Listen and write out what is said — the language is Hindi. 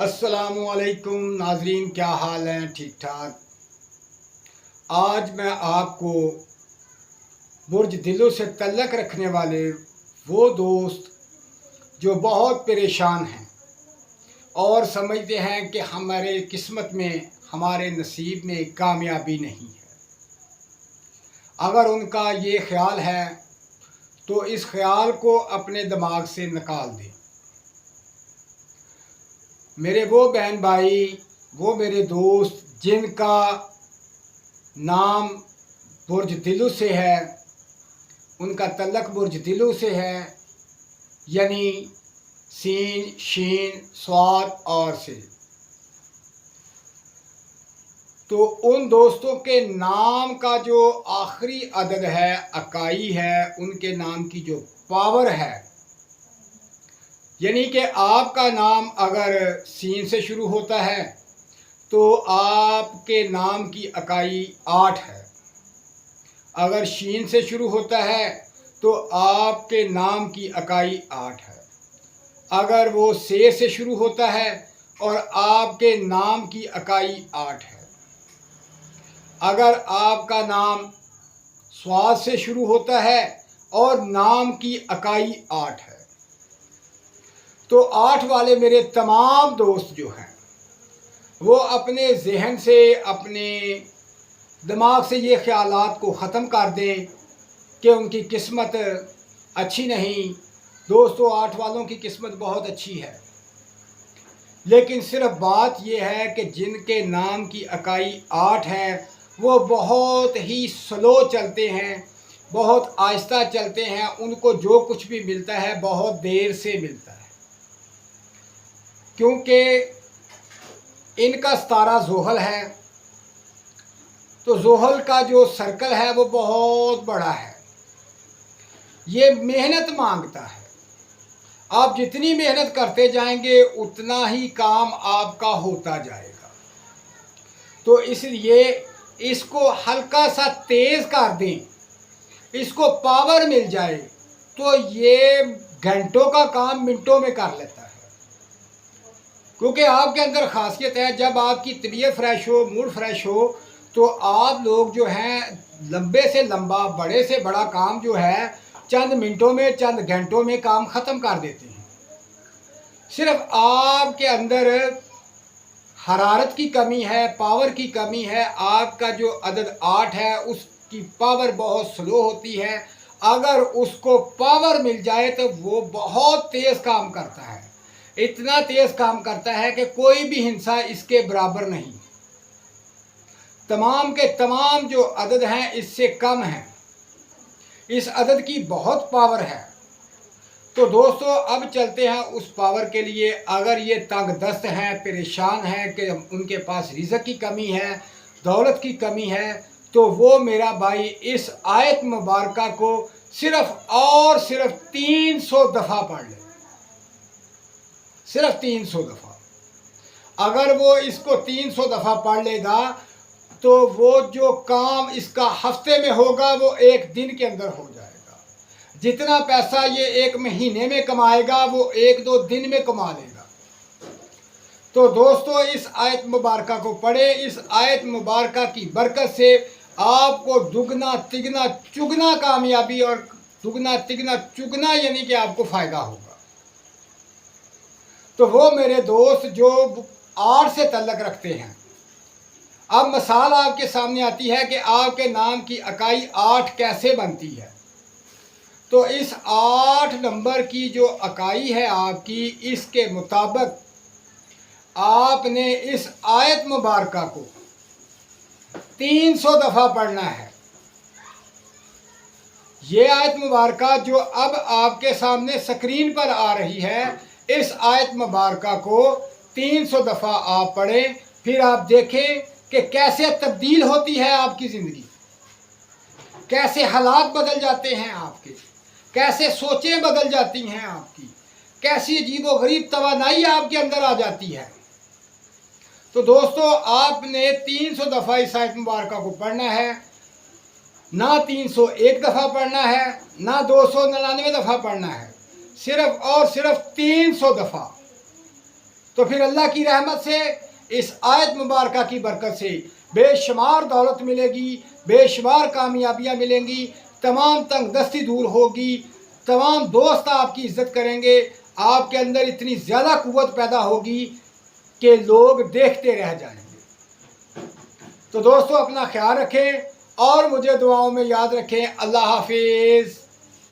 अस्सलामुअलैकुम नाजरीन, क्या हाल हैं? ठीक ठाक। आज मैं आपको बुर्ज दिलों से तल्लक रखने वाले वो दोस्त जो बहुत परेशान हैं और समझते हैं कि हमारे किस्मत में, हमारे नसीब में कामयाबी नहीं है, अगर उनका ये ख्याल है तो इस ख्याल को अपने दिमाग से निकाल दें। मेरे वो बहन भाई, वो मेरे दोस्त जिनका नाम बुर्ज दिलू से है, उनका तल्लक बुर्ज दिलू से है, यानी सीन शीन स्वाद और से। तो उन दोस्तों के नाम का जो आखिरी अदद है, इकाई है, उनके नाम की जो पावर है, यानी कि आपका नाम अगर सीन से शुरू होता है तो आपके नाम की इकाई 8 है। अगर शीन से शुरू होता है तो आपके नाम की इकाई 8 है। अगर वो से शुरू होता है और आपके नाम की इकाई 8 है। अगर आपका नाम स्वाद से शुरू होता है और नाम की इकाई 8 है, तो 8 वाले मेरे तमाम दोस्त जो हैं वो अपने जहन से, अपने दिमाग से ये ख्यालात को ख़त्म कर दें कि उनकी किस्मत अच्छी नहीं। दोस्तों, 8 वालों की किस्मत बहुत अच्छी है, लेकिन सिर्फ बात ये है कि जिनके नाम की इकाई 8 है वो बहुत ही स्लो चलते हैं, बहुत आहिस्ता चलते हैं। उनको जो कुछ भी मिलता है बहुत देर से मिलता है, क्योंकि इनका सितारा ज़ोहल है। तो ज़ोहल का जो सर्कल है वो बहुत बड़ा है, ये मेहनत मांगता है। आप जितनी मेहनत करते जाएंगे उतना ही काम आपका होता जाएगा। तो इसलिए इसको हल्का सा तेज़ कर दें, इसको पावर मिल जाए तो ये घंटों का काम मिनटों में कर लेता है। क्योंकि आपके अंदर खासियत है, जब आपकी तबीयत फ्रेश हो, मूड फ्रेश हो, तो आप लोग जो हैं लंबे से लंबा, बड़े से बड़ा काम जो है चंद मिनटों में, चंद घंटों में काम ख़त्म कर देते हैं। सिर्फ आपके अंदर हरारत की कमी है, पावर की कमी है। आपका जो अदद 8 है उसकी पावर बहुत स्लो होती है। अगर उसको पावर मिल जाए तो वो बहुत तेज़ काम करता है, इतना तेज़ काम करता है कि कोई भी हिंसा इसके बराबर नहीं। तमाम के तमाम जो अदद हैं इससे कम हैं, इस अदद की बहुत पावर है। तो दोस्तों, अब चलते हैं उस पावर के लिए। अगर ये तंग दस्त हैं, परेशान हैं कि उनके पास रिज़्क़ की कमी है, दौलत की कमी है, तो वो मेरा भाई इस आयत मुबारका को सिर्फ़ और सिर्फ 300 दफ़ा पढ़ ले, सिर्फ 300 दफ़ा। अगर वो इसको 300 दफ़ा पढ़ लेगा तो वो जो काम इसका हफ्ते में होगा वो एक दिन के अंदर हो जाएगा। जितना पैसा ये एक महीने में कमाएगा वो एक दो दिन में कमा लेगा। तो दोस्तों, इस आयत मुबारका को पढ़े। इस आयत मुबारका की बरकत से आपको दुगना तिगना चुगना कामयाबी और दुगना तिगना चुगना यानी कि आपको फ़ायदा होगा। तो वो मेरे दोस्त जो 8 से तल्लक रखते हैं, अब मिसाल आपके सामने आती है कि आपके नाम की इकाई 8 कैसे बनती है। तो इस 8 नंबर की जो इकाई है आपकी, इसके मुताबिक आपने इस आयत मुबारका को 300 दफ़ा पढ़ना है। ये आयत मुबारका जो अब आपके सामने स्क्रीन पर आ रही है, इस आयत मुबारका को 300 दफ़ा आप पढ़ें। फिर आप देखें कि कैसे तब्दील होती है आपकी ज़िंदगी, कैसे हालात बदल जाते हैं आपके, कैसे सोचें बदल जाती हैं आपकी, कैसी अजीबोगरीब तवानाई आपके अंदर आ जाती है। तो दोस्तों, आपने 300 दफ़ा इस आयत मुबारका को पढ़ना है, ना 301 दफ़ा पढ़ना है, ना 299 दफ़ा पढ़ना है, सिर्फ और सिर्फ 300 दफ़ा। तो फिर अल्लाह की रहमत से, इस आयत मुबारक की बरकत से बेशुमार दौलत मिलेगी, बेशुमार कामयाबियाँ मिलेंगी, तमाम तंगदस्ती दूर होगी, तमाम दोस्त आपकी इज़्ज़त करेंगे, आपके अंदर इतनी ज़्यादा कुव्वत पैदा होगी कि लोग देखते रह जाएंगे। तो दोस्तों अपना ख्याल रखें और मुझे दुआओं में याद रखें। अल्लाह हाफिज़।